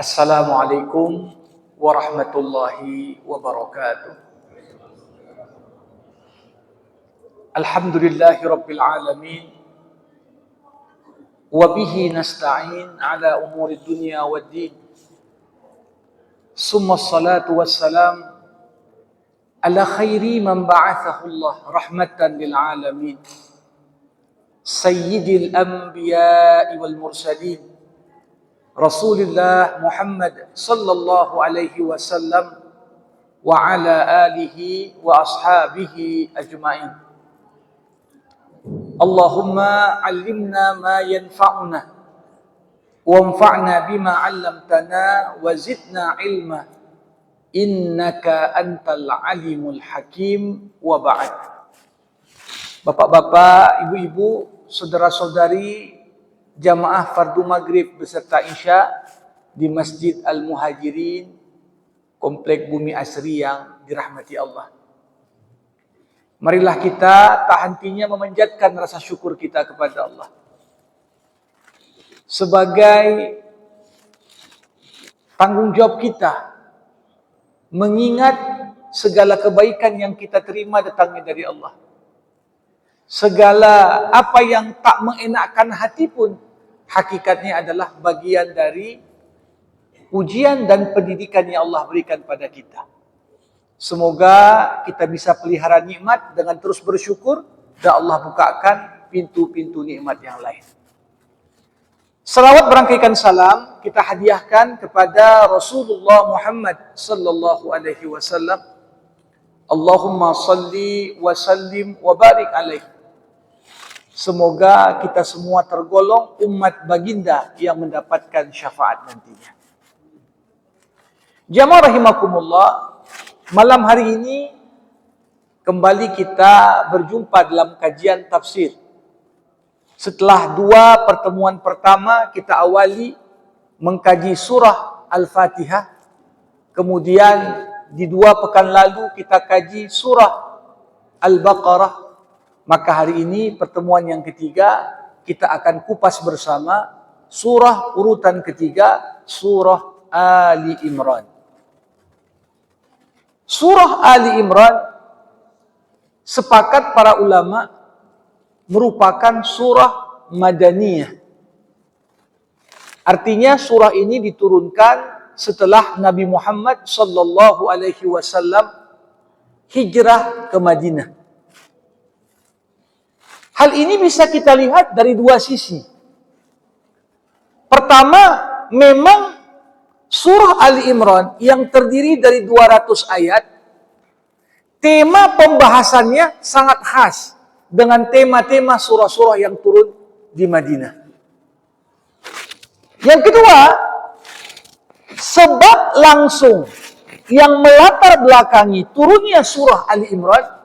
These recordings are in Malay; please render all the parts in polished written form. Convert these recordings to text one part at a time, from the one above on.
Assalamualaikum warahmatullahi wabarakatuh. Alhamdulillahi rabbil alamin. Wa bihi nasta'in ala umuri dunya waddin. Summa salatu wassalam ala khairi man ba'athahu Allah rahmatan lil alamin. Sayyidil anbiya'i wal mursalin. Rasulullah Muhammad sallallahu alaihi wasallam wa ala alihi wa ashabihi ajma'in. Allahumma 'allimna ma yanfa'una wanfa'na bima 'allamtana wa zidna 'ilma innaka antal alimul hakim wa ba'd. Bapak-bapak, ibu-ibu, saudara-saudari jamaah fardu maghrib beserta isya di Masjid Al-Muhajirin, Komplek Bumi Asri yang dirahmati Allah. Marilah kita tak hentinya memanjatkan rasa syukur kita kepada Allah. Sebagai tanggung jawab kita mengingat segala kebaikan yang kita terima datangnya dari Allah. Segala apa yang tak mengenakkan hati pun hakikatnya adalah bagian dari ujian dan pendidikan yang Allah berikan pada kita. Semoga kita bisa pelihara nikmat dengan terus bersyukur dan Allah bukakan pintu-pintu nikmat yang lain. Salawat berangkaikan salam kita hadiahkan kepada Rasulullah Muhammad sallallahu alaihi wasallam. Allahumma salli wa sallim wa barik alaihi. Semoga kita semua tergolong umat baginda yang mendapatkan syafaat nantinya. Jamaah rahimakumullah, malam hari ini kembali kita berjumpa dalam kajian tafsir. Setelah dua pertemuan pertama kita awali mengkaji surah Al-Fatihah. Kemudian di dua pekan lalu kita kaji surah Al-Baqarah. Maka hari ini pertemuan yang ketiga kita akan kupas bersama surah urutan ketiga, surah Ali Imran. Surah Ali Imran sepakat para ulama merupakan surah Madaniyah. Artinya surah ini diturunkan setelah Nabi Muhammad sallallahu alaihi wasallam hijrah ke Madinah. Hal ini bisa kita lihat dari dua sisi. Pertama, memang surah Ali Imran yang terdiri dari 200 ayat, tema pembahasannya sangat khas dengan tema-tema surah-surah yang turun di Madinah. Yang kedua, sebab langsung yang melatar belakangi turunnya surah Ali Imran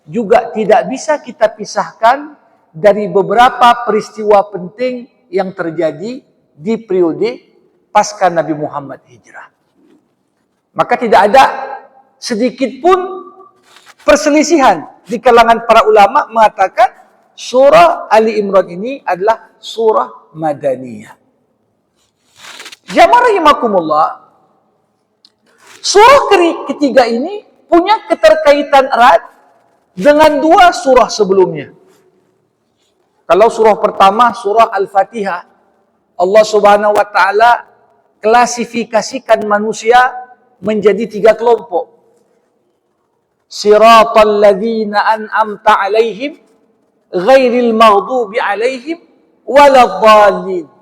juga tidak bisa kita pisahkan dari beberapa peristiwa penting yang terjadi di periode pasca Nabi Muhammad hijrah. Maka tidak ada sedikit pun perselisihan di kalangan para ulama mengatakan surah Ali Imran ini adalah surah Madaniyah. Jamaah rahimakumullah, surah ketiga ini punya keterkaitan erat dengan dua surah sebelumnya. Kalau surah pertama, surah Al-Fatihah, Allah Subhanahu wa taala klasifikasikan manusia menjadi tiga kelompok. Siratal ladzina an'amta 'alaihim ghairil maghdubi 'alaihim waladdallin.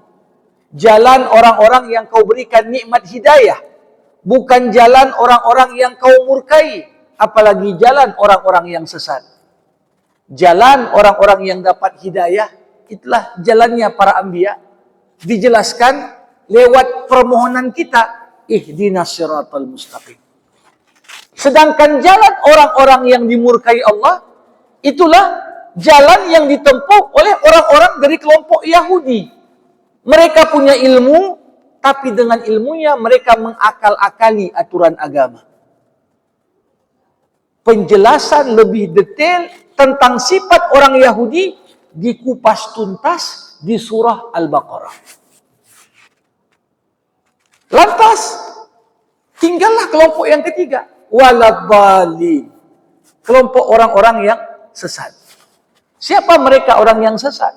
Jalan orang-orang yang kau berikan nikmat hidayah, bukan jalan orang-orang yang kau murkai, apalagi jalan orang-orang yang sesat. Jalan orang-orang yang dapat hidayah, itulah jalannya para anbiya. Dijelaskan lewat permohonan kita, ihdinas siratal mustaqim. Sedangkan jalan orang-orang yang dimurkai Allah, itulah jalan yang ditempuh oleh orang-orang dari kelompok Yahudi. Mereka punya ilmu, tapi dengan ilmunya mereka mengakal-akali aturan agama. Penjelasan lebih detail tentang sifat orang Yahudi dikupas tuntas di surah Al-Baqarah. Lantas tinggallah kelompok yang ketiga, waladhdallin. Kelompok orang-orang yang sesat. Siapa mereka orang yang sesat?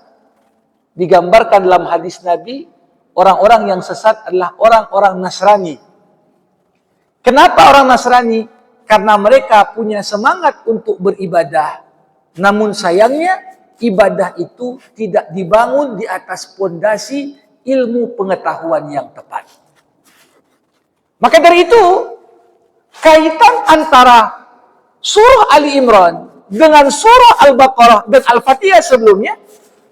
Digambarkan dalam hadis Nabi, orang-orang yang sesat adalah orang-orang Nasrani. Kenapa orang Nasrani? Karena mereka punya semangat untuk beribadah. Namun sayangnya, ibadah itu tidak dibangun di atas pondasi ilmu pengetahuan yang tepat. Maka dari itu, kaitan antara surah Ali Imran dengan surah Al-Baqarah dan Al-Fatihah sebelumnya,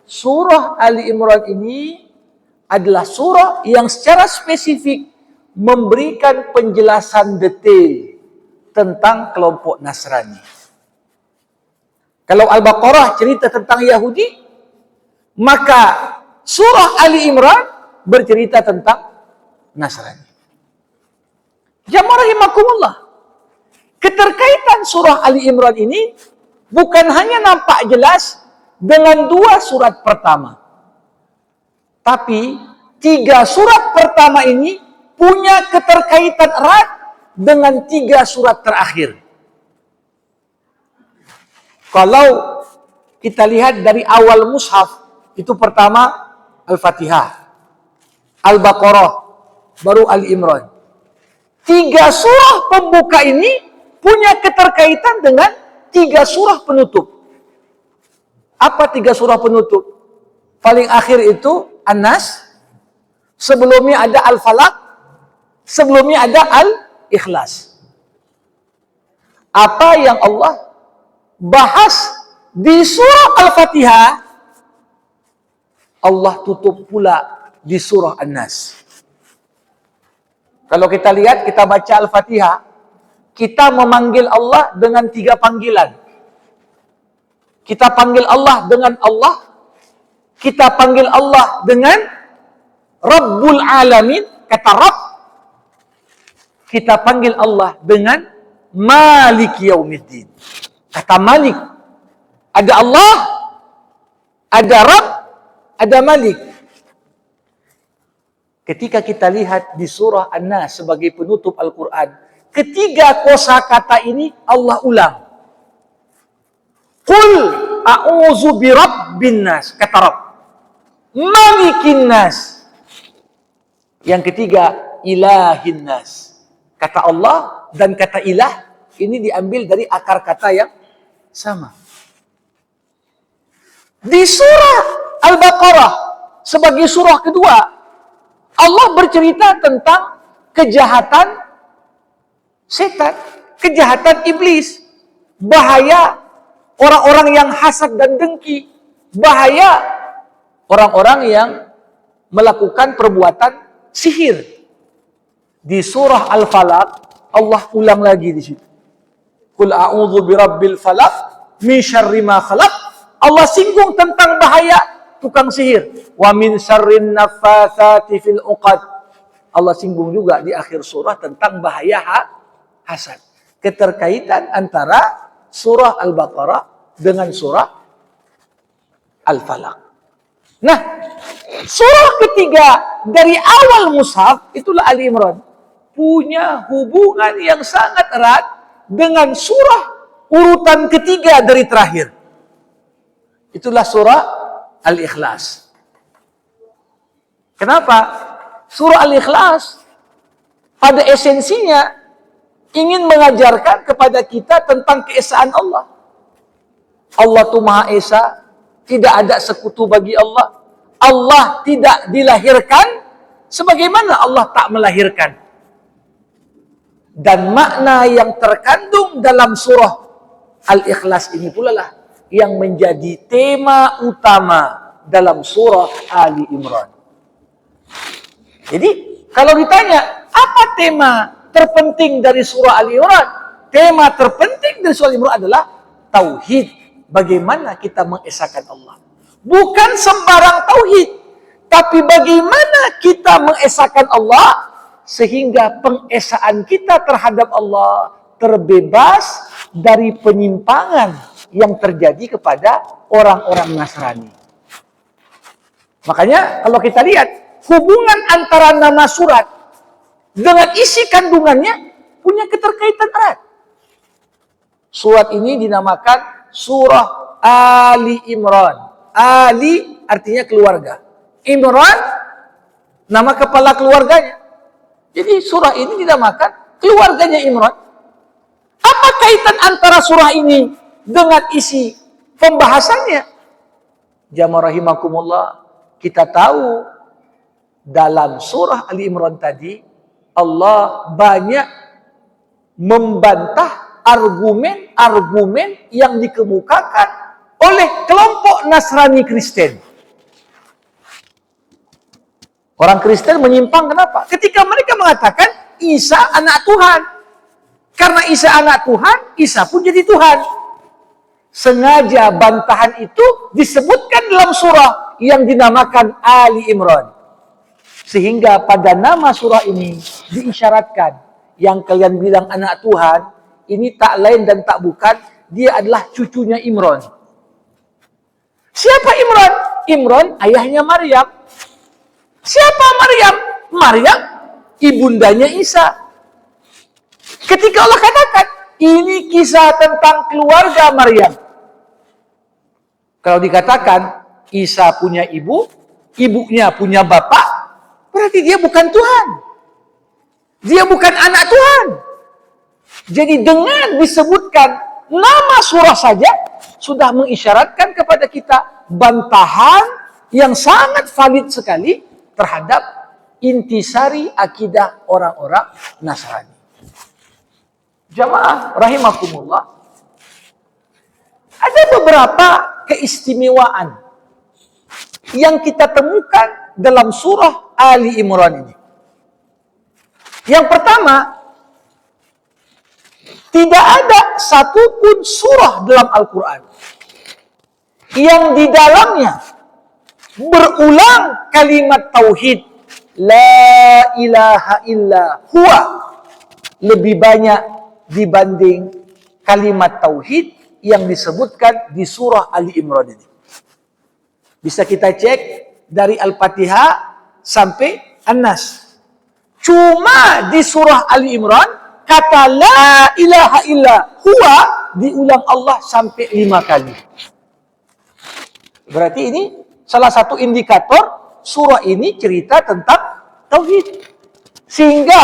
surah Ali Imran ini adalah surah yang secara spesifik memberikan penjelasan detail tentang kelompok Nasrani. Kalau Al-Baqarah cerita tentang Yahudi, maka surah Ali Imran bercerita tentang Nasrani. Jamaah rahimakumullah. Keterkaitan surah Ali Imran ini bukan hanya nampak jelas dengan 2 surat pertama. Tapi 3 surat pertama ini punya keterkaitan erat dengan 3 surat terakhir. Kalau kita lihat dari awal mushaf, itu pertama Al-Fatihah, Al-Baqarah, baru Ali Imran. 3 surah pembuka ini punya keterkaitan dengan 3 surah penutup. Apa 3 surah penutup? Paling akhir itu An-Nas, sebelumnya ada Al-Falaq, sebelumnya ada Al-Ikhlas. Apa yang Allah bahas di surah Al-Fatihah, Allah tutup pula di surah An-Nas. Kalau kita lihat, kita baca Al-Fatihah, kita memanggil Allah dengan 3 panggilan. Kita panggil Allah dengan Allah, kita panggil Allah dengan Rabbul Alamin, kata Rabb. Kita panggil Allah dengan Malik Yaumiddin, kata Malik. Ada Allah, ada Rabb, ada Malik. Ketika kita lihat di surah An-Nas sebagai penutup Al-Quran, ketiga kosakata ini Allah ulang. Qul a'udzu birabbin nas, kata Rabb. Malikin nas. Yang ketiga, ilahin nas. Kata Allah dan kata ilah ini diambil dari akar kata yang sama. Di surah Al-Baqarah sebagai surah kedua, Allah bercerita tentang kejahatan setan, kejahatan iblis, bahaya orang-orang yang hasad dan dengki, bahaya orang-orang yang melakukan perbuatan sihir. Di surah Al-Falaq, Allah ulang lagi di situ. Qul a'udzu birabbil falaq min syarri ma khalaq. Allah singgung tentang bahaya tukang sihir. Wa min syarrin naffatsati fil 'uqad. Allah singgung juga di akhir surah tentang bahaya hasad. Keterkaitan antara surah Al-Baqarah dengan surah Al-Falaq. Nah, surah ketiga dari awal mushaf itulah Ali Imran. Punya hubungan yang sangat erat dengan surah urutan ketiga dari terakhir. Itulah surah Al-Ikhlas. Kenapa? Surah Al-Ikhlas pada esensinya ingin mengajarkan kepada kita tentang keesaan Allah. Allah itu Maha Esa, tidak ada sekutu bagi Allah. Allah tidak dilahirkan sebagaimana Allah tak melahirkan. Dan makna yang terkandung dalam surah Al-Ikhlas ini pula lah yang menjadi tema utama dalam surah Ali Imran. Jadi, kalau ditanya, apa tema terpenting dari surah Ali Imran? Tema terpenting dari surah Ali Imran adalah tauhid. Bagaimana kita mengesahkan Allah. Bukan sembarang tauhid, tapi bagaimana kita mengesahkan Allah sehingga pengesaan kita terhadap Allah terbebas dari penyimpangan yang terjadi kepada orang-orang Nasrani. Makanya kalau kita lihat hubungan antara nama surat dengan isi kandungannya punya keterkaitan erat. Surat ini dinamakan Surah Ali Imran. Ali artinya keluarga. Imran nama kepala keluarganya. Jadi surah ini dinamakan keluarganya Imran. Apa kaitan antara surah ini dengan isi pembahasannya? Jamaah rahimakumullah, kita tahu dalam surah Ali Imran tadi Allah banyak membantah argumen-argumen yang dikemukakan oleh kelompok Nasrani Kristen. Orang Kristen menyimpang kenapa? Ketika mereka mengatakan Isa anak Tuhan. Karena Isa anak Tuhan, Isa pun jadi Tuhan. Sengaja bantahan itu disebutkan dalam surah yang dinamakan Ali Imran. Sehingga pada nama surah ini diisyaratkan yang kalian bilang anak Tuhan, ini tak lain dan tak bukan, dia adalah cucunya Imran. Siapa Imran? Imran ayahnya Maryam. Siapa Maryam? Maryam ibundanya Isa. Ketika Allah katakan, ini kisah tentang keluarga Maryam. Kalau dikatakan Isa punya ibu, ibunya punya bapak, berarti dia bukan Tuhan. Dia bukan anak Tuhan. Jadi dengan disebutkan nama surah saja, sudah mengisyaratkan kepada kita bantahan yang sangat valid sekali terhadap intisari akidah orang-orang Nasrani. Jamaah rahimakumullah, ada beberapa keistimewaan yang kita temukan dalam surah Ali Imran ini. Yang pertama, tidak ada satupun surah dalam Al-Quran yang di dalamnya berulang kalimat tauhid la ilaha illa huwa lebih banyak dibanding kalimat tauhid yang disebutkan di surah Ali Imran ini. Bisa kita cek dari Al-Fatihah sampai An-Nas. Cuma di surah Ali Imran kata la ilaha illa huwa diulang Allah sampai 5 kali. Berarti ini salah satu indikator surah ini cerita tentang tauhid. Sehingga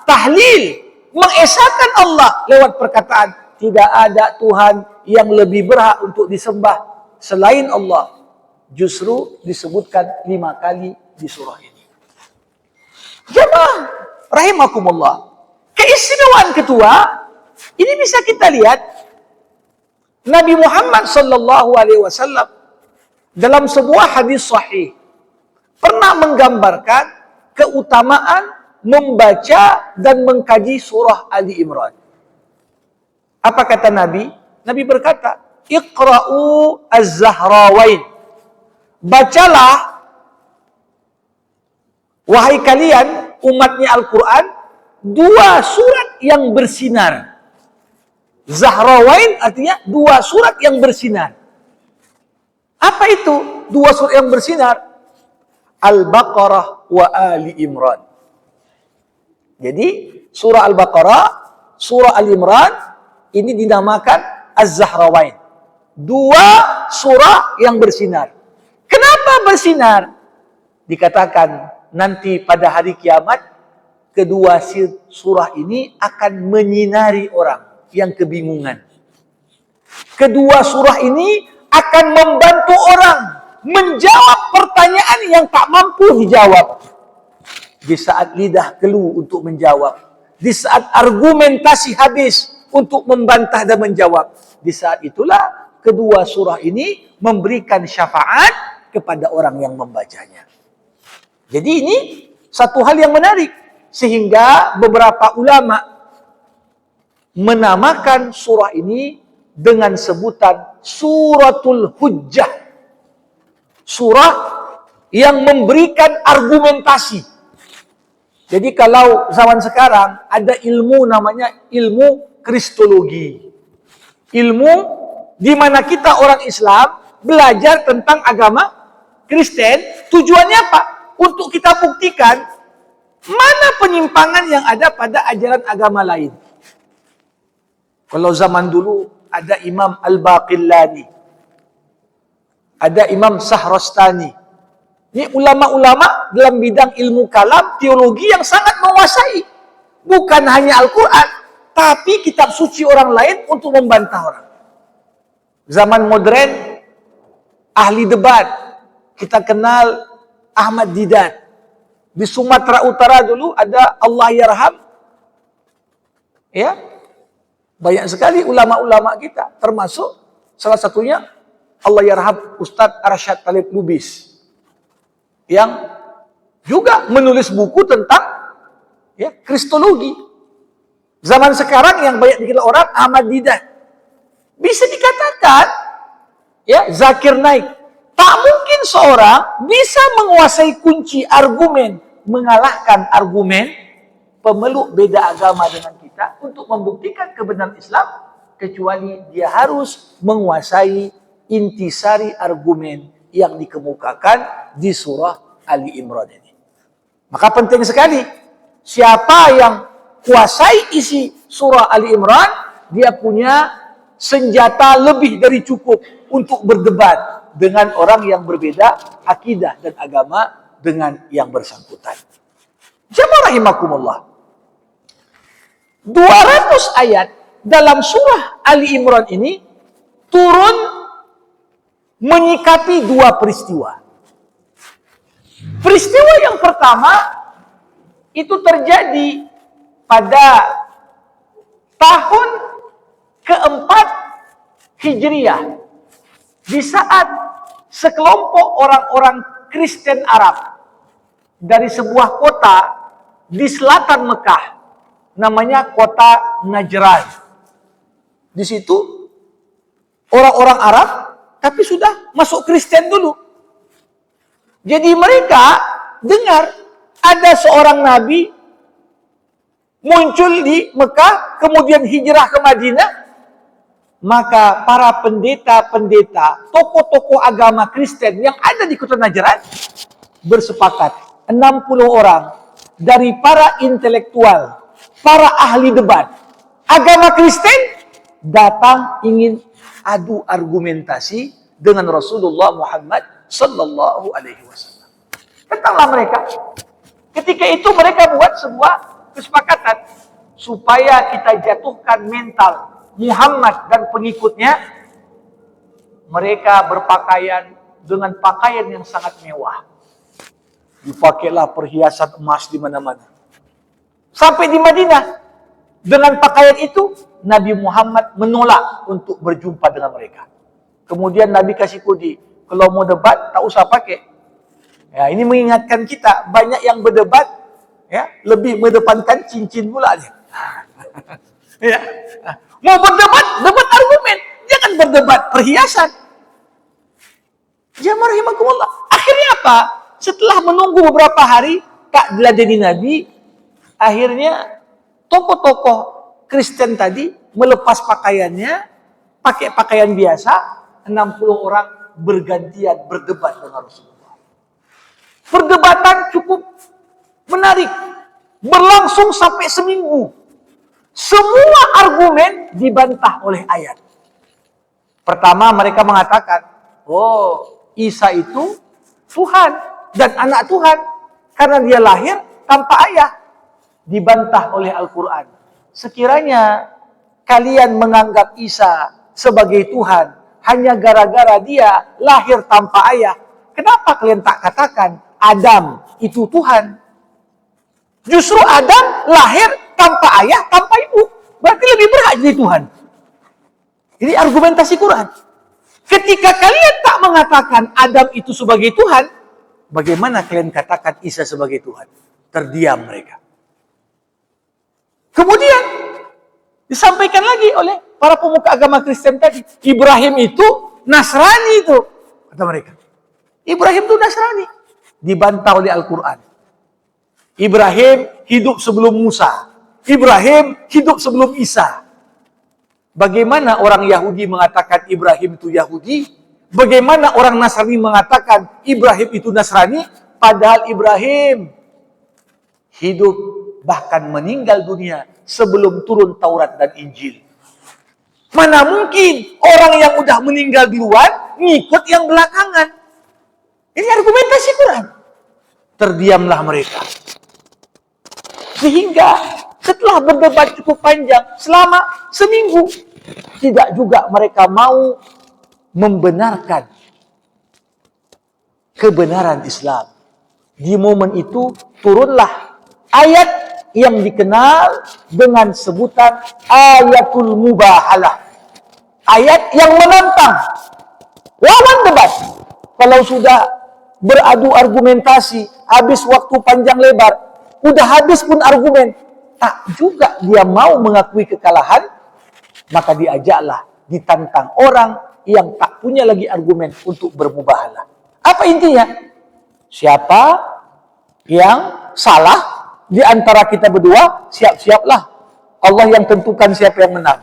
tahlil mengesahkan Allah lewat perkataan tidak ada Tuhan yang lebih berhak untuk disembah selain Allah. Justru disebutkan 5 kali di surah ini. Jemaah rahimakumullah. Keistimewaan kedua, ini bisa kita lihat Nabi Muhammad sallallahu alaihi wasallam dalam sebuah hadis sahih pernah menggambarkan keutamaan membaca dan mengkaji surah Ali Imran. Apa kata Nabi? Nabi berkata, "Iqra'u az-Zahrawain." Bacalah wahai kalian umatnya Al-Quran 2 surat yang bersinar. Zahrawain artinya 2 surat yang bersinar. Apa itu 2 surat yang bersinar? Al-Baqarah wa Ali Imran. Jadi surah Al-Baqarah, surah Al-Imran ini dinamakan Az-Zahrawain. 2 surah yang bersinar. Kenapa bersinar? Dikatakan nanti pada hari kiamat kedua surah ini akan menyinari orang yang kebingungan. Kedua surah ini akan membantu orang menjawab pertanyaan yang tak mampu dijawab. Di saat lidah keluh untuk menjawab. Di saat argumentasi habis untuk membantah dan menjawab. Di saat itulah kedua surah ini memberikan syafaat kepada orang yang membacanya. Jadi ini satu hal yang menarik. Sehingga beberapa ulama menamakan surah ini dengan sebutan Suratul Hujjah. Surah yang memberikan argumentasi. Jadi kalau zaman sekarang ada ilmu namanya ilmu kristologi. Ilmu di mana kita orang Islam belajar tentang agama Kristen, tujuannya apa? Untuk kita buktikan Mana penyimpangan yang ada pada ajaran agama lain? Kalau zaman dulu ada Imam Al-Baqillani, ada Imam Shahrastani. Ini ulama-ulama dalam bidang ilmu kalam, teologi yang sangat menguasai. Bukan hanya Al-Quran, tapi kitab suci orang lain untuk membantah orang. Zaman modern, ahli debat, kita kenal Ahmad Didat. Di Sumatera Utara dulu ada Allah Yarham. Ya, banyak sekali ulama-ulama kita, termasuk salah satunya Allah Yarham Ustadz Arsyad Talib Lubis, yang juga menulis buku tentang ya kristologi. Zaman sekarang yang banyak dikenal orang Ahmad Didat. Bisa dikatakan ya Zakir Naik. Tak mungkin seorang bisa menguasai kunci argumen, mengalahkan argumen pemeluk beda agama dengan kita untuk membuktikan kebenaran Islam, kecuali dia harus menguasai intisari argumen yang dikemukakan di surah Ali Imran ini. Maka penting sekali, siapa yang kuasai isi surah Ali Imran, dia punya senjata lebih dari cukup untuk berdebat dengan orang yang berbeda akidah dan agama dengan yang bersangkutan. Jamaah rahimakumullah. 200 ayat dalam surah Ali Imran ini turun menyikapi dua peristiwa. Peristiwa yang pertama itu terjadi pada tahun keempat Hijriah, di saat sekelompok orang-orang Kristen Arab dari sebuah kota di selatan Mekah, namanya kota Najran. Di situ orang-orang Arab, tapi sudah masuk Kristen dulu. Jadi mereka dengar ada seorang nabi muncul di Mekah, kemudian hijrah ke Madinah. Maka para pendeta-pendeta, tokoh-tokoh agama Kristen yang ada di kota Najran bersepakat, 60 orang dari para intelektual, para ahli debat agama Kristen datang ingin adu argumentasi dengan Rasulullah Muhammad sallallahu alaihi wasallam. Datanglah mereka. Ketika itu mereka buat sebuah kesepakatan supaya kita jatuhkan mental Muhammad dan pengikutnya. Mereka berpakaian dengan pakaian yang sangat mewah. Dipakailah perhiasan emas di mana-mana. Sampai di Madinah, dengan pakaian itu Nabi Muhammad menolak untuk berjumpa dengan mereka. Kemudian Nabi kasih kode, kalau mau debat tak usah pakai. Ya, ini mengingatkan kita, banyak yang berdebat ya lebih mengedepankan cincin pula aja. Ya. Mau berdebat, debat argumen, jangan berdebat perhiasan. Jamaah rahimakumullah. Akhirnya apa? Setelah menunggu beberapa hari tak diladeni Nabi, akhirnya tokoh-tokoh Kristen tadi melepas pakaiannya, pakai pakaian biasa, 60 orang bergantian berdebat dengan Rasulullah. Perdebatan cukup menarik, berlangsung sampai seminggu. Semua argumen dibantah oleh ayat. Pertama mereka mengatakan, oh Isa itu Tuhan dan anak Tuhan karena dia lahir tanpa ayah. Dibantah oleh Al-Quran. Sekiranya kalian menganggap Isa sebagai Tuhan hanya gara-gara dia lahir tanpa ayah, kenapa kalian tak katakan Adam itu Tuhan? Justru Adam lahir tanpa ayah, tanpa ibu. Berarti lebih berhak jadi Tuhan. Ini argumentasi Quran. Ketika kalian tak mengatakan Adam itu sebagai Tuhan, bagaimana kalian katakan Isa sebagai Tuhan? Terdiam mereka. Kemudian disampaikan lagi oleh para pemuka agama Kristen tadi. Ibrahim itu Nasrani itu. Kata mereka. Ibrahim itu Nasrani. Dibantah oleh Al-Quran. Ibrahim hidup sebelum Musa. Ibrahim hidup sebelum Isa. Bagaimana orang Yahudi mengatakan Ibrahim itu Yahudi? Bagaimana orang Nasrani mengatakan Ibrahim itu Nasrani? Padahal Ibrahim hidup bahkan meninggal dunia sebelum turun Taurat dan Injil. Mana mungkin orang yang udah meninggal duluan ngikut yang belakangan. Ini argumentasi Quran. Terdiamlah mereka. Sehingga setelah berdebat cukup panjang selama seminggu, tidak juga mereka mau membenarkan kebenaran Islam. Di momen itu turunlah ayat yang dikenal dengan sebutan ayatul mubahalah. Ayat yang menantang. Lawan debat. Kalau sudah beradu argumentasi, habis waktu panjang lebar, udah habis pun argumen, tak juga dia mau mengakui kekalahan, maka diajaklah ditantang orang yang tak punya lagi argumen untuk bermubahalah. Apa intinya? Siapa yang salah di antara kita berdua, siap-siaplah. Allah yang tentukan siapa yang menang.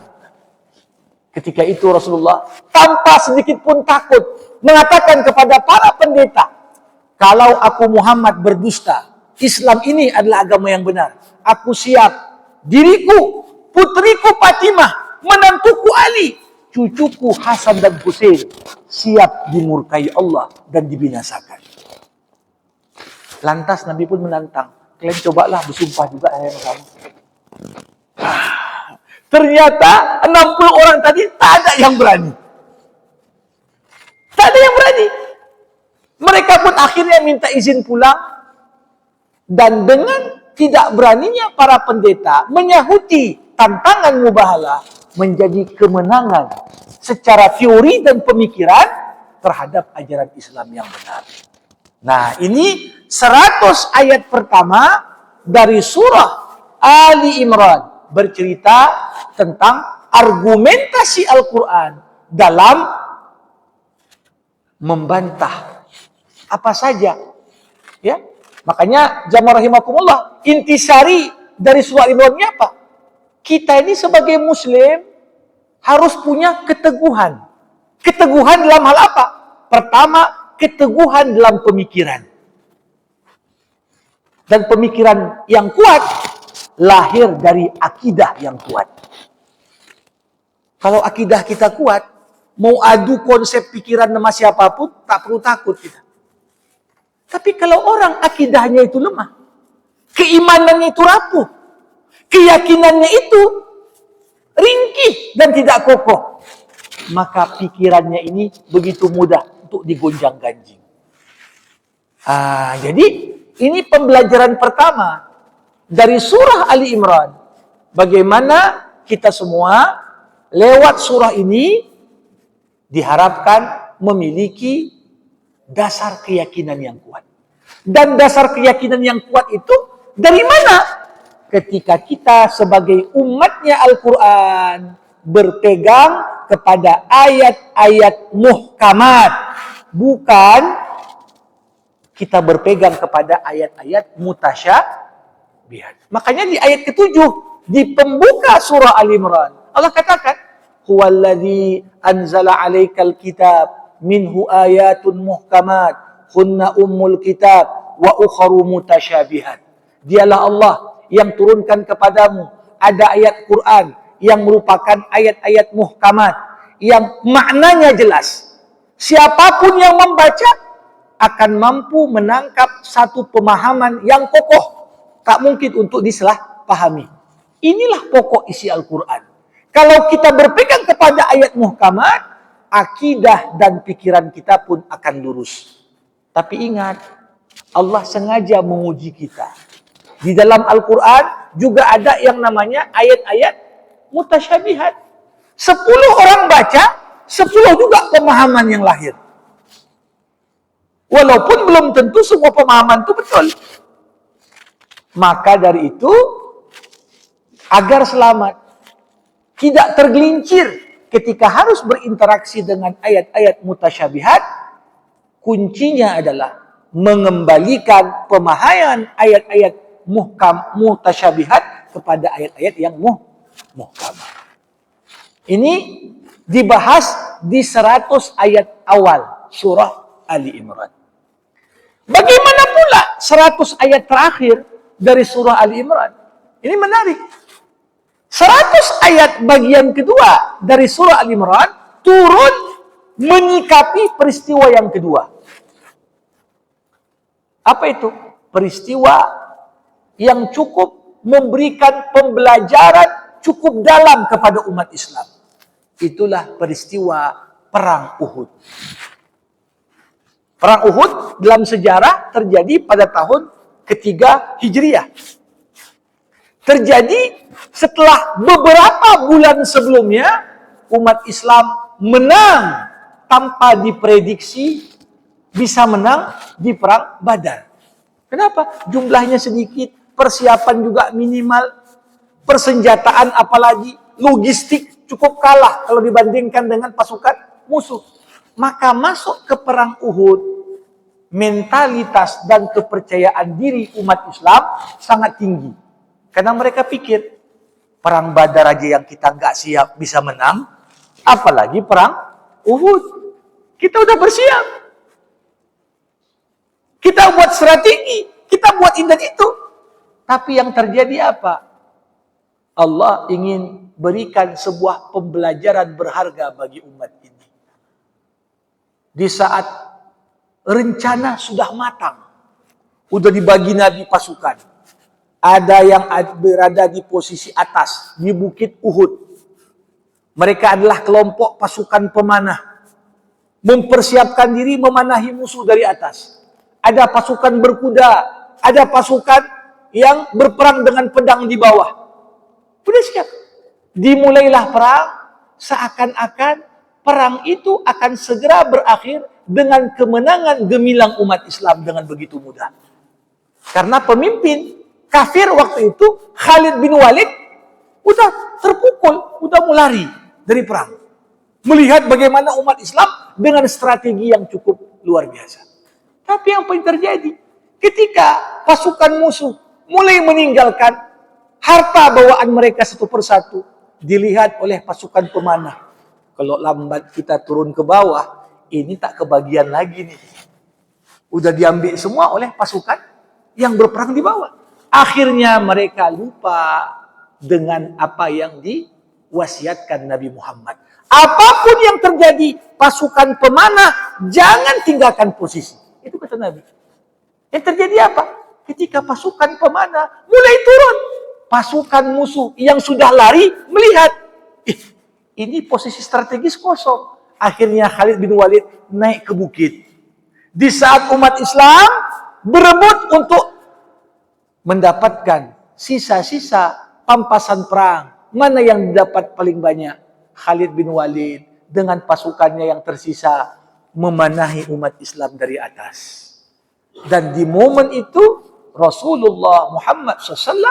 Ketika itu Rasulullah tanpa sedikit pun takut mengatakan kepada para pendeta, kalau aku Muhammad berdusta, Islam ini adalah agama yang benar. Aku siap, diriku, putriku Fatimah, menantuku Ali, cucuku Hasan dan Husain siap dimurkai Allah dan dibinasakan. Lantas Nabi pun menantang, kalian cobalah bersumpah juga yang sama. Ternyata 60 orang tadi tak ada yang berani. Tak ada yang berani. Mereka pun akhirnya minta izin pulang. Dan dengan tidak beraninya para pendeta menyahuti tantangan mubahalah menjadi kemenangan secara teori dan pemikiran terhadap ajaran Islam yang benar. Nah, ini 100 ayat pertama dari surah Ali Imran bercerita tentang argumentasi Al-Quran dalam membantah apa saja. Ya, makanya jamaah rahimakumullah, intisari dari surah Imran ini apa? Kita ini sebagai muslim harus punya keteguhan. Keteguhan dalam hal apa? Pertama, keteguhan dalam pemikiran. Dan pemikiran yang kuat lahir dari akidah yang kuat. Kalau akidah kita kuat, mau adu konsep pikiran sama siapapun, tak perlu takut kita. Tapi kalau orang akidahnya itu lemah, keimanannya itu rapuh, keyakinannya itu ringkih dan tidak kokoh, maka pikirannya ini begitu mudah untuk digonjang-ganjing. Jadi ini pembelajaran pertama dari surah Ali Imran. Bagaimana kita semua lewat surah ini diharapkan memiliki dasar keyakinan yang kuat. Dan dasar keyakinan yang kuat itu dari mana? Ketika kita sebagai umatnya Al-Quran berpegang kepada ayat-ayat muhkamat. Bukan kita berpegang kepada ayat-ayat mutasyabihat. Makanya di ayat ke-7, di pembuka surah Al-Imran, Allah katakan, Huwallazi anzala 'alaikal kitab minhu ayatun muhkamat hunna ummul kitab wa ukharu mutasyabihat. Dialah Allah yang turunkan kepadamu ada ayat Quran yang merupakan ayat-ayat muhkamat yang maknanya jelas. Siapapun yang membaca akan mampu menangkap satu pemahaman yang kokoh, tak mungkin untuk disalah pahami. Inilah pokok isi Al-Quran. Kalau kita berpegang kepada ayat muhkamat, akidah dan pikiran kita pun akan lurus. Tapi ingat, Allah sengaja menguji kita. Di dalam Al-Quran juga ada yang namanya ayat-ayat mutasyabihat. 10 orang baca, 10 juga pemahaman yang lahir. Walaupun belum tentu semua pemahaman itu betul. Maka dari itu, agar selamat, tidak tergelincir ketika harus berinteraksi dengan ayat-ayat mutasyabihat, kuncinya adalah mengembalikan pemahaman ayat-ayat mutasyabihat kepada ayat-ayat yang muhkamah. Ini dibahas di 100 ayat awal surah Ali Imran. Bagaimana pula 100 ayat terakhir dari surah Ali Imran. Ini menarik. 100 ayat bagian kedua dari surah Ali Imran turun menyikapi peristiwa yang kedua. Apa itu? Peristiwa yang cukup memberikan pembelajaran cukup dalam kepada umat Islam. Itulah peristiwa Perang Uhud. Perang Uhud dalam sejarah terjadi pada tahun ketiga Hijriah. Terjadi setelah beberapa bulan sebelumnya umat Islam menang tanpa diprediksi bisa menang di Perang Badar. Kenapa? Jumlahnya sedikit, persiapan juga minimal, persenjataan apalagi, logistik cukup kalah kalau dibandingkan dengan pasukan musuh. Maka masuk ke Perang Uhud, mentalitas dan kepercayaan diri umat Islam sangat tinggi. Karena mereka pikir, Perang Badar aja yang kita nggak siap bisa menang, apalagi Perang Uhud. Kita udah bersiap. Kita buat strategi, kita buat ini dan itu. Tapi yang terjadi apa? Allah ingin berikan sebuah pembelajaran berharga bagi umat ini. Di saat rencana sudah matang, udah dibagi Nabi pasukan. Ada yang berada di posisi atas, di Bukit Uhud. Mereka adalah kelompok pasukan pemanah. Mempersiapkan diri memanahi musuh dari atas. Ada pasukan berkuda, ada pasukan yang berperang dengan pedang di bawah. Sudah siap. Dimulailah perang, seakan-akan perang itu akan segera berakhir dengan kemenangan gemilang umat Islam dengan begitu mudah. Karena pemimpin kafir waktu itu, Khalid bin Walid, udah terpukul, udah mau lari dari perang. Melihat bagaimana umat Islam dengan strategi yang cukup luar biasa. Tapi apa yang terjadi? Ketika pasukan musuh mulai meninggalkan harta bawaan mereka satu persatu, dilihat oleh pasukan pemanah. Kalau lambat kita turun ke bawah, ini tak kebagian lagi nih. Udah diambil semua oleh pasukan yang berperang di bawah. Akhirnya mereka lupa dengan apa yang diwasiatkan Nabi Muhammad. Apapun yang terjadi, pasukan pemanah jangan tinggalkan posisi. Itu kata Nabi. Yang terjadi apa? Ketika pasukan pemanah mulai turun, pasukan musuh yang sudah lari melihat, ini posisi strategis kosong. Akhirnya Khalid bin Walid naik ke bukit. Di saat umat Islam berebut untuk mendapatkan sisa-sisa pampasan perang. Mana yang didapat paling banyak? Khalid bin Walid dengan pasukannya yang tersisa memanahi umat Islam dari atas. Dan di momen itu Rasulullah Muhammad SAW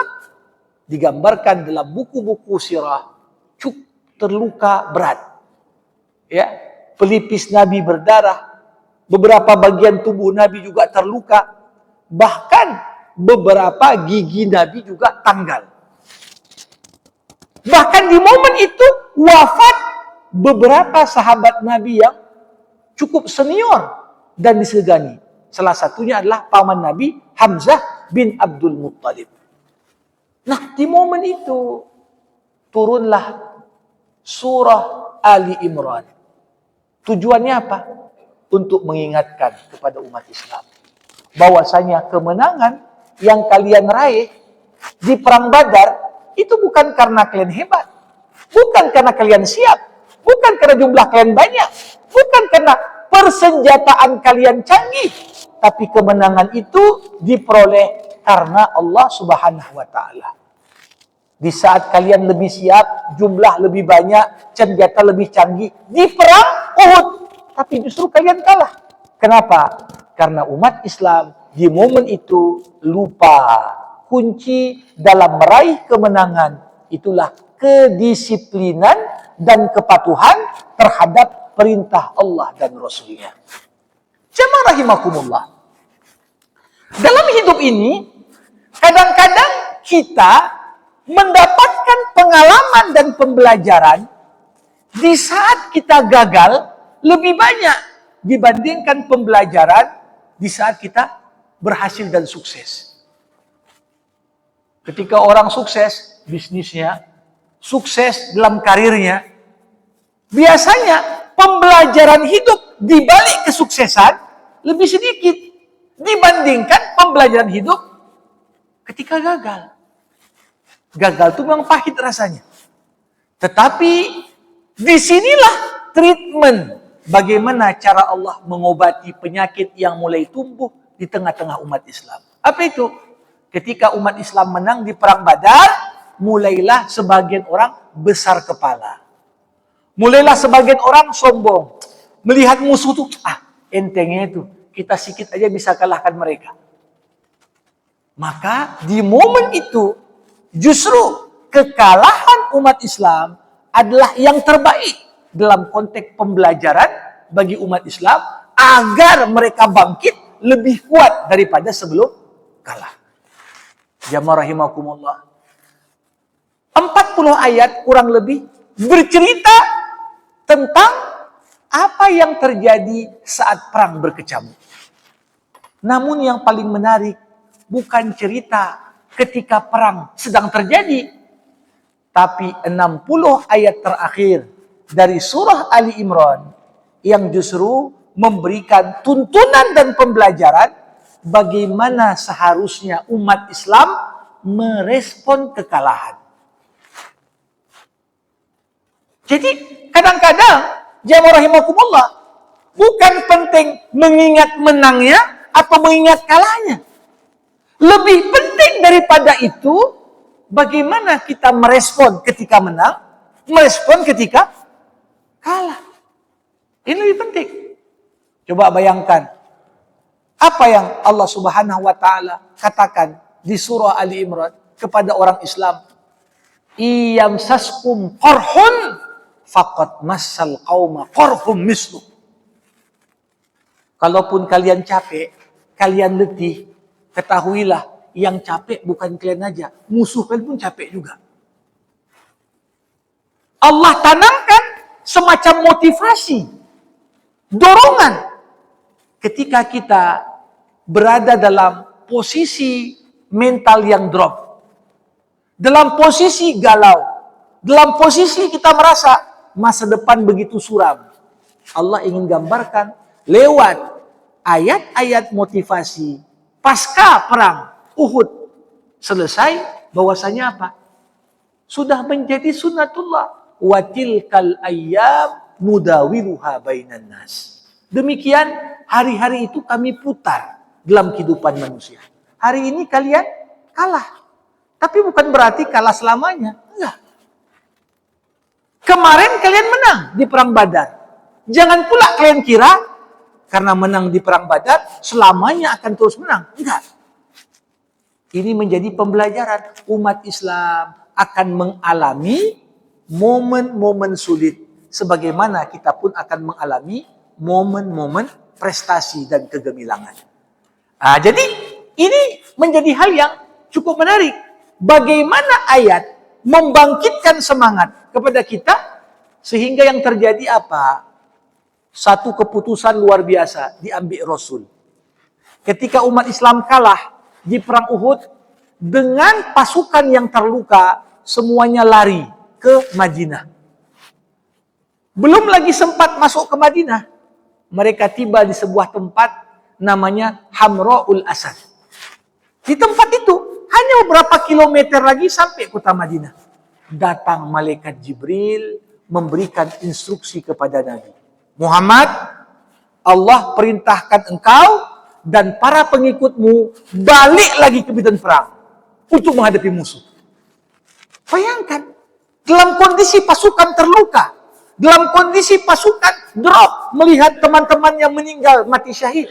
digambarkan dalam buku-buku sirah terluka berat. Ya, pelipis Nabi berdarah, beberapa bagian tubuh Nabi juga terluka, bahkan beberapa gigi Nabi juga tanggal. Bahkan di momen itu wafat beberapa sahabat Nabi yang cukup senior dan disegani. Salah satunya adalah paman Nabi Hamzah bin Abdul Muttalib. Nah, di momen itu turunlah surah Ali Imran. Tujuannya apa? Untuk mengingatkan kepada umat Islam bahwasanya kemenangan yang kalian raih di Perang Badar itu bukan karena kalian hebat, bukan karena kalian siap, bukan karena jumlah kalian banyak, bukan karena persenjataan kalian canggih, tapi kemenangan itu diperoleh karena Allah Subhanahu wa Ta'ala. Di saat kalian lebih siap, jumlah lebih banyak, senjata lebih canggih di Perang Uhud, tapi justru kalian kalah. Kenapa? Karena umat Islam di momen itu lupa kunci dalam meraih kemenangan itulah kedisiplinan dan kepatuhan terhadap perintah Allah dan Rasulnya. Jamaah rahimakumullah. Dalam hidup ini, kadang-kadang kita mendapatkan pengalaman dan pembelajaran di saat kita gagal lebih banyak dibandingkan pembelajaran di saat kita berhasil dan sukses. Ketika orang sukses bisnisnya, sukses dalam karirnya, biasanya pembelajaran hidup di balik kesuksesan lebih sedikit dibandingkan pembelajaran hidup ketika gagal. Gagal itu memang pahit rasanya. Tetapi disinilah treatment bagaimana cara Allah mengobati penyakit yang mulai tumbuh di tengah-tengah umat Islam. Apa itu? Ketika umat Islam menang di perang Badar, mulailah sebagian orang besar kepala. Mulailah sebagian orang sombong. Melihat musuh itu, entengnya itu, kita sedikit aja bisa kalahkan mereka. Maka di momen itu, justru kekalahan umat Islam adalah yang terbaik dalam konteks pembelajaran bagi umat Islam agar mereka bangkit lebih kuat daripada sebelum kalah. Jamaah rahimakumullah. 40 ayat kurang lebih bercerita tentang apa yang terjadi saat perang berkecamuk. Namun yang paling menarik bukan cerita ketika perang sedang terjadi, tapi 60 ayat terakhir dari surah Ali Imran yang justru memberikan tuntunan dan pembelajaran bagaimana seharusnya umat Islam merespon kekalahan. Jadi kadang-kadang jamaah rahimakumullah bukan penting mengingat menangnya atau mengingat kalahnya. Lebih penting daripada itu, bagaimana kita merespon ketika menang, merespon ketika kalah. Ini lebih penting. Coba bayangkan, apa yang Allah Subhanahu wa Ta'ala katakan di surah Ali Imran kepada orang Islam. Iyam saskum qarhun faqad massal qauma qarhum mislu. Kalaupun kalian capek, kalian letih, ketahuilah yang capek bukan kalian aja, musuh kalian pun capek juga. Allah tanamkan semacam motivasi, dorongan ketika kita berada dalam posisi mental yang drop, dalam posisi galau, dalam posisi kita merasa masa depan begitu suram. Allah ingin gambarkan lewat ayat-ayat motivasi pasca perang Uhud selesai, bahwasanya apa? Sudah menjadi sunnatullah. Wa tilkal ayyam nudawiluha bainan nas. Demikian hari-hari itu kami putar dalam kehidupan manusia. Hari ini kalian kalah. Tapi bukan berarti kalah selamanya. Enggak. Kemarin kalian menang di perang Badar. Jangan pula kalian kira karena menang di perang Badar selamanya akan terus menang. Enggak. Ini menjadi pembelajaran. Umat Islam akan mengalami momen-momen sulit. Sebagaimana kita pun akan mengalami momen-momen prestasi dan kegemilangan. Jadi ini menjadi hal yang cukup menarik. Bagaimana ayat membangkitkan semangat kepada kita sehingga yang terjadi apa? Satu keputusan luar biasa diambil Rasul. Ketika umat Islam kalah di perang Uhud, dengan pasukan yang terluka, semuanya lari ke Madinah. Belum lagi sempat masuk ke Madinah, mereka tiba di sebuah tempat namanya Hamra'ul Asad. Di tempat itu, hanya beberapa kilometer lagi sampai kota Madinah. Datang malaikat Jibril memberikan instruksi kepada Nabi. Muhammad, Allah perintahkan engkau dan para pengikutmu balik lagi ke medan perang untuk menghadapi musuh. Bayangkan, dalam kondisi pasukan terluka, dalam kondisi pasukan drop, melihat teman-teman yang meninggal mati syahid.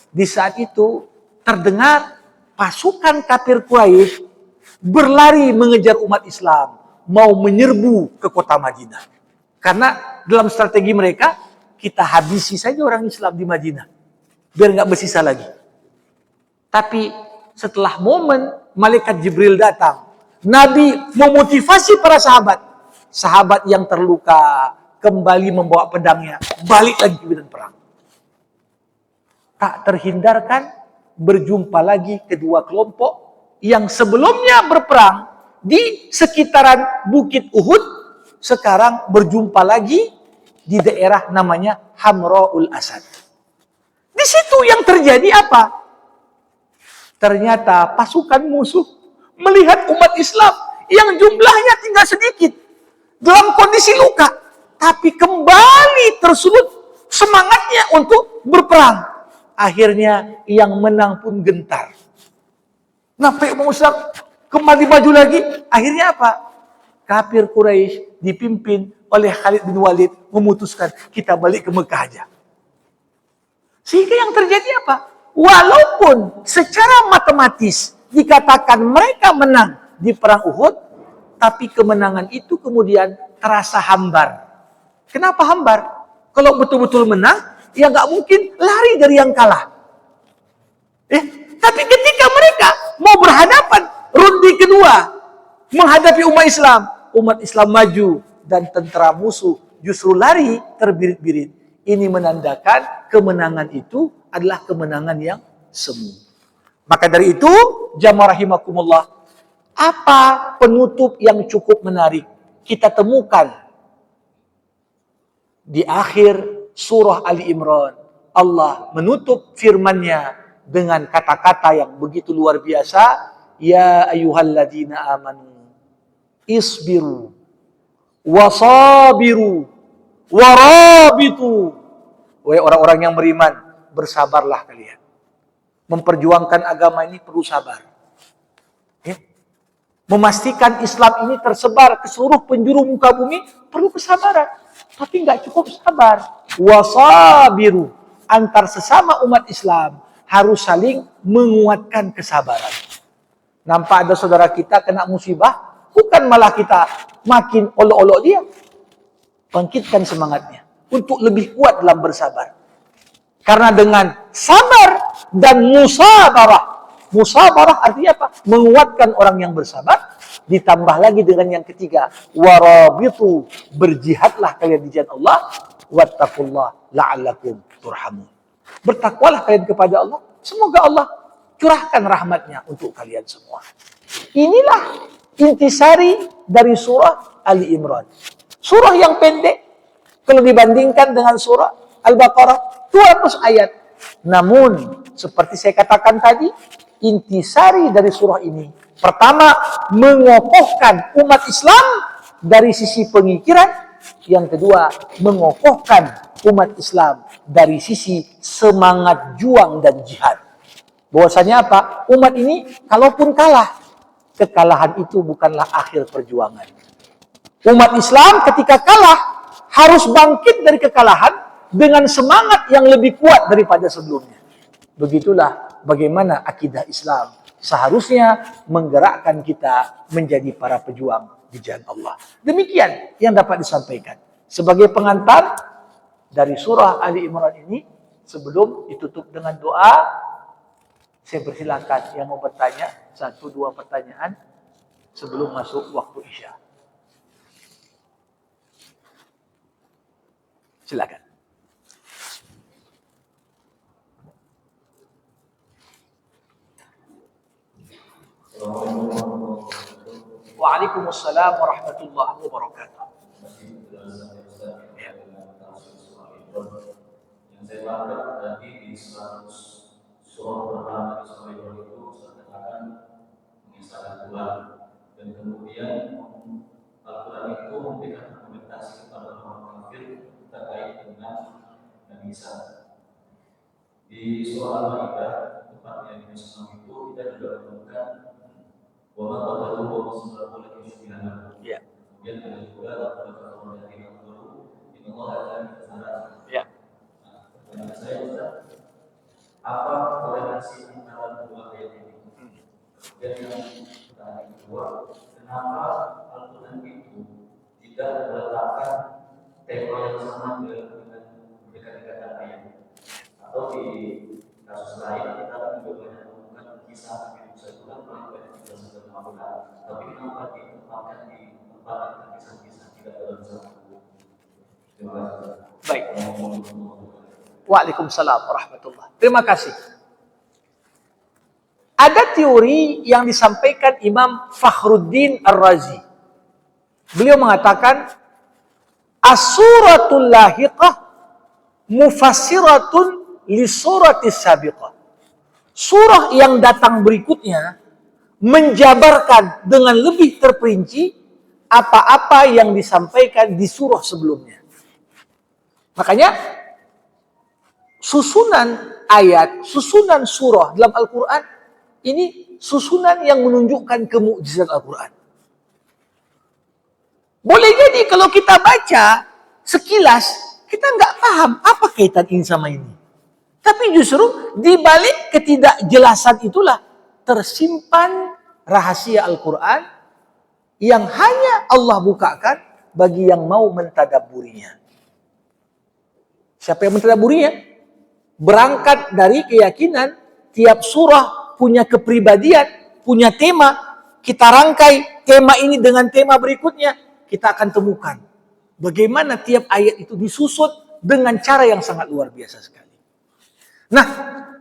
Di saat itu terdengar pasukan kafir Quraisy berlari mengejar umat Islam, mau menyerbu ke kota Madinah. Karena dalam strategi mereka, kita habisi saja orang Islam di Madinah, biar nggak bersisa lagi. Tapi setelah momen malaikat Jibril datang, Nabi memotivasi para sahabat. Sahabat yang terluka kembali membawa pedangnya, balik lagi ke medan perang. Tak terhindarkan berjumpa lagi kedua kelompok yang sebelumnya berperang di sekitaran Bukit Uhud, sekarang berjumpa lagi di daerah namanya Hamra'ul Asad. Di situ yang terjadi apa? Ternyata pasukan musuh melihat umat Islam yang jumlahnya tinggal sedikit, dalam kondisi luka, tapi kembali tersulut semangatnya untuk berperang. Akhirnya yang menang pun gentar. Sampai umat Islam kembali maju lagi. Akhirnya apa? Kafir Quraisy dipimpin oleh Khalid bin Walid memutuskan kita balik ke Mekah aja. Sehingga yang terjadi apa? Walaupun secara matematis dikatakan mereka menang di perang Uhud, tapi kemenangan itu kemudian terasa hambar. Kenapa hambar? Kalau betul-betul menang, ya nggak mungkin lari dari yang kalah. Tapi ketika mereka mau berhadapan ronde kedua menghadapi umat Islam maju dan tentara musuh justru lari terbirit-birit. Ini menandakan kemenangan itu adalah kemenangan yang semu. Maka dari itu, jamaah rahimakumullah, apa penutup yang cukup menarik kita temukan di akhir surah Ali Imran. Allah menutup firman-Nya dengan kata-kata yang begitu luar biasa. Ya ayyuhalladzina amanu isbiru wasabiru warabitu. Wahai orang-orang yang beriman, bersabarlah kalian. Memperjuangkan agama ini perlu sabar. Memastikan Islam ini tersebar ke seluruh penjuru muka bumi perlu kesabaran. Tapi nggak cukup sabar. Wasabiru, antar sesama umat Islam harus saling menguatkan kesabaran. Nampak ada saudara kita kena musibah, bukan malah kita makin olok-olok dia. Bangkitkan semangatnya untuk lebih kuat dalam bersabar. Karena dengan sabar dan musabarah. Musabarah artinya apa? Menguatkan orang yang bersabar. Ditambah lagi dengan yang ketiga. Warabitu. Berjihadlah kalian di jalan Allah. Wattaqullah la'allakum turhamun. Bertakwalah kalian kepada Allah. Semoga Allah curahkan rahmatnya untuk kalian semua. Inilah intisari dari surah Ali Imran. Surah yang pendek. Kalau dibandingkan dengan surah Al-Baqarah. 200 ayat. Namun, seperti saya katakan tadi, intisari dari surah ini. Pertama, mengokohkan umat Islam dari sisi pemikiran. Yang kedua, mengokohkan umat Islam dari sisi semangat juang dan jihad. Bahwasanya apa? Umat ini, kalaupun kalah, kekalahan itu bukanlah akhir perjuangan. Umat Islam ketika kalah, harus bangkit dari kekalahan dengan semangat yang lebih kuat daripada sebelumnya. Begitulah bagaimana akidah Islam seharusnya menggerakkan kita menjadi para pejuang di jalan Allah. Demikian yang dapat disampaikan. Sebagai pengantar dari surah Ali Imran ini, sebelum ditutup dengan doa, saya persilakan yang mau bertanya, 1-2 pertanyaan sebelum masuk waktu Isya. Silakan. Waalaikumsalam warahmatullahi wabarakatuh. Yang saya baca tadi di 100 surah pertama di surah itu katakan mengisahkan Tuhan, dan kemudian Al-Quran itu memberikan argumentasi kepada orang kafir terkait dengan Nabi Isa. Di surah Al-Maidah tepatnya di surah itu kita juga menemukan bahwa Allah Subhanahu wa taala kemudian ada juga orang dari yang baru ini Allah akan kesadaran. Pertanyaan saya Ustaz, apa korelasi antara dua ayat ini? Dan yang pertanyaan kedua, kenapa Al-Quran itu tidak meletakkan tema yang sama dengan dekat-dekatan ayat? Atau di kasus lain kita juga banyak menemukan kisah Nabi Musa itu kan paling banyak kita sudah mengamalkan. Tapi kenapa ditempatkan di tempat yang kisah-kisah tidak dalam satu? Terima kasih. Baik. Waalaikumsalam warahmatullahi. Terima kasih. Ada teori yang disampaikan Imam Fakhruddin Ar-Razi. Beliau mengatakan, as-suratul lahiqah mufassiratun li suratis sabiqah. Surah yang datang berikutnya menjabarkan dengan lebih terperinci apa-apa yang disampaikan di surah sebelumnya. Makanya susunan ayat, susunan surah dalam Al-Quran ini susunan yang menunjukkan kemukjizatan Al-Quran. Boleh jadi kalau kita baca sekilas, kita nggak paham apa kaitan ini sama ini. Tapi justru di balik ketidakjelasan itulah tersimpan rahasia Al-Quran yang hanya Allah bukakan bagi yang mau mentadabburinya. Siapa yang mentadabburinya? Berangkat dari keyakinan tiap surah punya kepribadian, punya tema. Kita rangkai tema ini dengan tema berikutnya, kita akan temukan bagaimana tiap ayat itu disusun dengan cara yang sangat luar biasa sekali. Nah,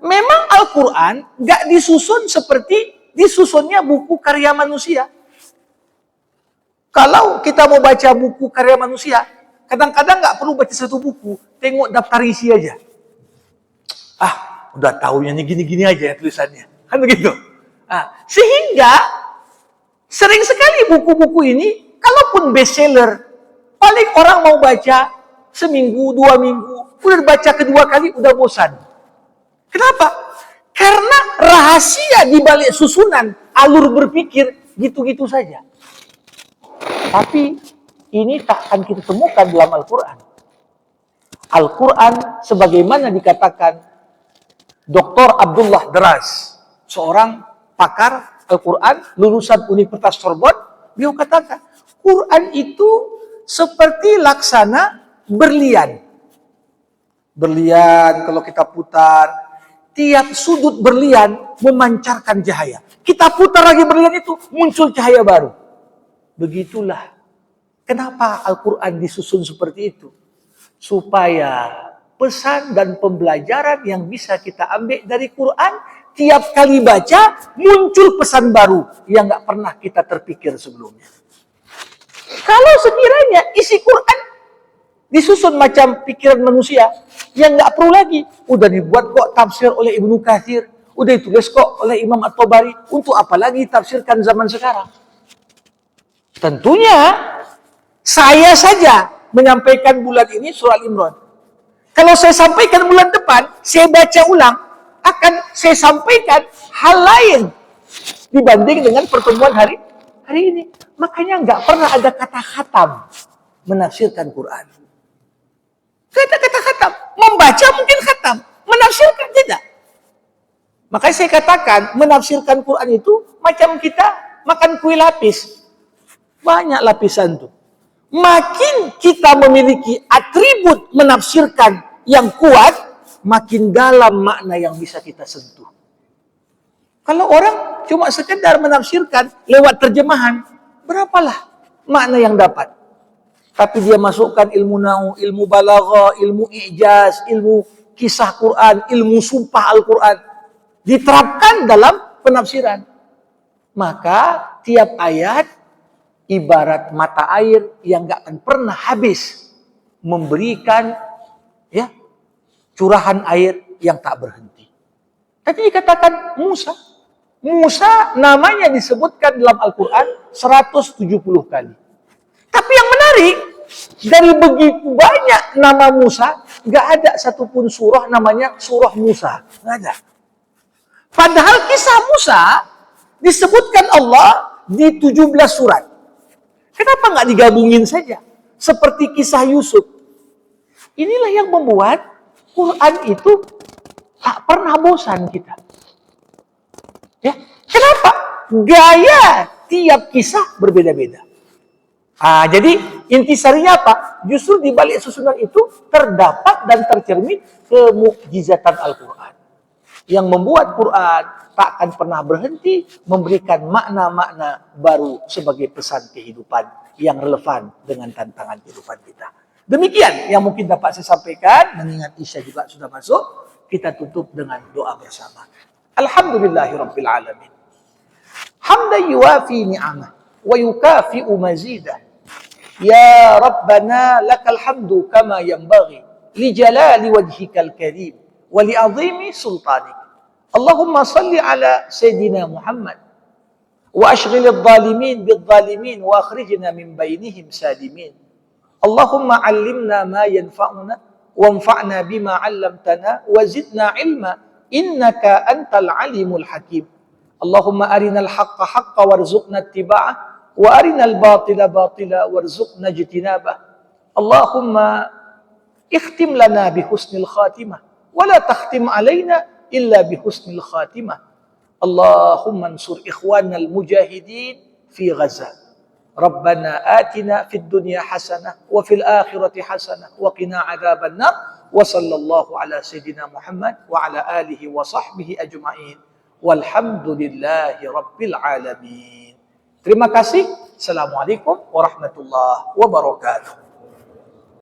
memang Al-Quran gak disusun seperti disusunnya buku karya manusia. Kalau kita mau baca buku karya manusia, kadang-kadang gak perlu baca satu buku, tengok daftar isi aja. Udah tahunya ini gini-gini aja ya tulisannya. Kan begitu. Sehingga sering sekali buku-buku ini, kalaupun bestseller, paling orang mau baca seminggu, 2 minggu, udah baca kedua kali, udah bosan. Kenapa? Karena rahasia di balik susunan, alur berpikir, gitu-gitu saja. Tapi ini tak akan kita temukan dalam Al-Quran. Al-Quran sebagaimana dikatakan Dr. Abdullah Daras, seorang pakar Al-Quran, lulusan Universitas Sorbonne, beliau katakan, Quran itu seperti laksana berlian. Berlian kalau kita putar, tiap sudut berlian memancarkan cahaya. Kita putar lagi berlian itu, muncul cahaya baru. Begitulah. Kenapa Al-Quran disusun seperti itu? Supaya pesan dan pembelajaran yang bisa kita ambil dari Quran, tiap kali baca, muncul pesan baru yang gak pernah kita terpikir sebelumnya. Kalau sekiranya isi Quran disusun macam pikiran manusia, yang gak perlu lagi. Udah dibuat kok tafsir oleh Ibnu Katsir, udah ditulis kok oleh Imam At-Tabari, untuk apa lagi tafsirkan zaman sekarang? Tentunya, saya saja menyampaikan bulan ini surah Al-Imran. Kalau saya sampaikan bulan depan, saya baca ulang, akan saya sampaikan hal lain dibanding dengan pertemuan hari ini. Makanya nggak pernah ada kata khatam menafsirkan Quran. Kata-kata khatam, membaca mungkin khatam, menafsirkan tidak. Makanya saya katakan, menafsirkan Quran itu macam kita makan kue lapis. Banyak lapisan tuh. Makin kita memiliki atribut menafsirkan yang kuat, makin dalam makna yang bisa kita sentuh. Kalau orang cuma sekedar menafsirkan lewat terjemahan, berapalah makna yang dapat. Tapi dia masukkan ilmu nahu, ilmu balaghah, ilmu ijaz, ilmu kisah Quran, ilmu sumpah Al-Quran. Diterapkan dalam penafsiran. Maka tiap ayat ibarat mata air yang gak akan pernah habis memberikan curahan air yang tak berhenti. Tadi dikatakan Musa namanya disebutkan dalam Al-Quran 170 kali. Tapi yang menarik, dari begitu banyak nama Musa, gak ada satupun surah namanya surah Musa. Gak ada. Padahal kisah Musa disebutkan Allah di 17 surat. Kenapa nggak digabungin saja? Seperti kisah Yusuf. Inilah yang membuat Quran itu tak pernah bosan kita. Ya, kenapa? Gaya tiap kisah berbeda-beda. Jadi intisarinya apa? Justru di balik susunan itu terdapat dan tercermin kemukjizatan Al-Quran. Yang membuat Quran tak akan pernah berhenti memberikan makna-makna baru sebagai pesan kehidupan yang relevan dengan tantangan kehidupan kita. Demikian yang mungkin dapat saya sampaikan, mengingat Isya juga sudah masuk, kita tutup dengan doa bersama. Alhamdulillahi Rabbil Alamin. Hamdan yuwafi ni'amah wa yukafi'u mazidah. Ya Rabbana lakal hamdu kama yanbaghi li jalali wajhikal karim wa li azimi sultanik. Allahumma salli ala Sayyidina Muhammad wa ashghil adh-dhalimin bidh-dhalimin wa akhrijna min bainihim salimin. Allahumma 'allimna ma yanfa'una wanfa'na bima 'allamtana wa zidna 'ilma innaka antal alimul hakim. Allahumma arinal haqqa haqqa warzuqna ittiba'ah wa arinal batila batila warzuqna ijtinabah. Allahumma ikhtim lana bihusnil khatimah wa la takhtim alaina illa bihusnil khatimah. Allahumma ansur ikhwanal mujahidin fi Gaza. Rabbana atina fid dunya hasanah wa fil akhirati hasanah wa qina adzaban nar. Wa sallallahu ala sayyidina Muhammad wa ala alihi wa sahbihi ajma'in. Walhamdulillahi rabbil alamin. Terima kasih. Assalamualaikum warahmatullahi wabarakatuh.